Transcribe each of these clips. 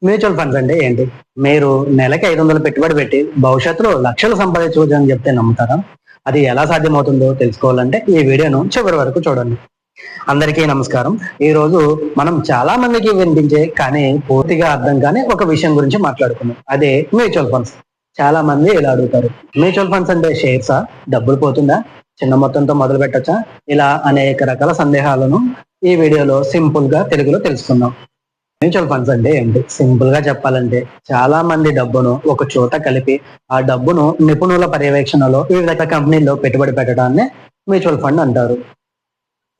Mutual funds అంటే ఏంటి? మీరు నెలకి 500 పెట్టుబడి పెట్టి భవిష్యత్తులో లక్షలు సంపాదించవచ్చు అని చెప్తే నమ్ముతారా? అది ఎలా సాధ్యమవుతుందో తెలుసుకోవాలంటే ఈ వీడియోను చివరి వరకు చూడండి. అందరికీ నమస్కారం. ఈ రోజు మనం చాలా మందికి వినిపించే కానీ పూర్తిగా అర్థం కాని ఒక విషయం గురించి మాట్లాడుకుందాం. అదే మ్యూచువల్ ఫండ్స్. చాలా మంది ఇలా అడుగుతారు. మ్యూచువల్ ఫండ్స్ అంటే షేర్సా? డబ్బులు పోతుందా? చిన్న మొత్తంతో మొదలు పెట్టచ్చా? ఇలా అనేక రకాల సందేహాలను ఈ వీడియోలో సింపుల్ గా తెలుగులో తెలుసుకుందాం. మ్యూచువల్ ఫండ్స్ అంటే ఏంటి? సింపుల్ గా చెప్పాలంటే చాలా మంది డబ్బును ఒక చోట కలిపి ఆ డబ్బును నిపుణుల పర్యవేక్షణలో వివిధ కంపెనీల్లో పెట్టుబడి పెట్టడాన్ని మ్యూచువల్ ఫండ్ అంటారు.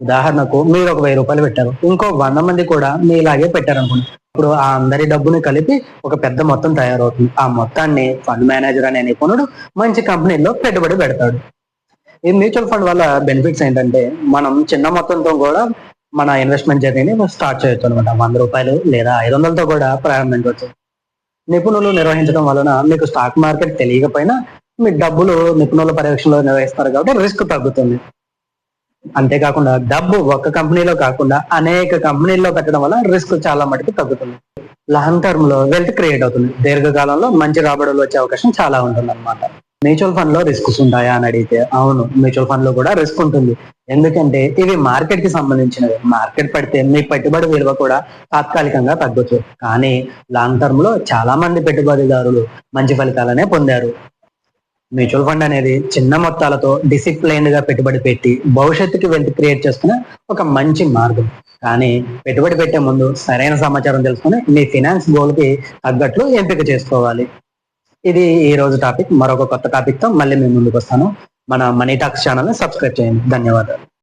ఉదాహరణకు మీరు ఒక 1000 రూపాయలు పెట్టారు, ఇంకో 100 మంది కూడా మీలాగే పెట్టారనుకోండి. ఇప్పుడు ఆ అందరి డబ్బుని కలిపి ఒక పెద్ద మొత్తం తయారవుతుంది. ఆ మొత్తాన్ని ఫండ్ మేనేజర్ అనే నిపుణుడు మంచి కంపెనీల్లో పెట్టుబడి పెడతాడు. ఈ మ్యూచువల్ ఫండ్ వల్ల బెనిఫిట్స్ ఏంటంటే మనం చిన్న మొత్తంతో కూడా మన ఇన్వెస్ట్మెంట్ జర్నీని స్టార్ట్ చేయొచ్చు అనమాట. 100 రూపాయలు లేదా 500తో కూడా ప్రారంభించవచ్చు. నిపుణులు నిర్వహించడం వలన మీకు స్టాక్ మార్కెట్ తెలియకపోయినా మీ డబ్బులు నిపుణుల పర్యవేక్షణలో నిర్వహిస్తారు కాబట్టి రిస్క్ తగ్గుతుంది. అంతేకాకుండా డబ్బు ఒక్క కంపెనీలో కాకుండా అనేక కంపెనీల్లో పెట్టడం వల్ల రిస్క్ చాలా మటుకు తగ్గుతుంది. లాంగ్ టర్మ్ లో వెల్త్ క్రియేట్ అవుతుంది. దీర్ఘకాలంలో మంచి రాబడులు వచ్చే అవకాశం చాలా ఉంటుంది అనమాట. మ్యూచువల్ ఫండ్ లో రిస్క్స్ ఉంటాయా అని అడిగితే అవును, మ్యూచువల్ ఫండ్ లో కూడా రిస్క్ ఉంటుంది. ఎందుకంటే ఇవి మార్కెట్ కి సంబంధించినవి. మార్కెట్ పడితే మీ పెట్టుబడి విలువ కూడా తాత్కాలికంగా తగ్గొచ్చు, కానీ లాంగ్ టర్మ్ లో చాలా మంది పెట్టుబడిదారులు మంచి ఫలితాలనే పొందారు. మ్యూచువల్ ఫండ్ అనేది చిన్న మొత్తాలతో డిసిప్లైన్డ్ గా పెట్టుబడి పెట్టి భవిష్యత్తుకి వెల్త్ క్రియేట్ చేసుకునే ఒక మంచి మార్గం. కానీ పెట్టుబడి పెట్టే ముందు సరైన సమాచారం తెలుసుకుని మీ ఫినాన్స్ గోల్ కి తగ్గట్లు ఎంపిక చేసుకోవాలి. ఇది ఈ రోజు టాపిక్. మరొక కొత్త టాపిక్ తో మళ్ళీ మేము ముందుకు వస్తాను. మన మనీ టాక్స్ ఛానల్ ని సబ్స్క్రైబ్ చేయండి. ధన్యవాదాలు.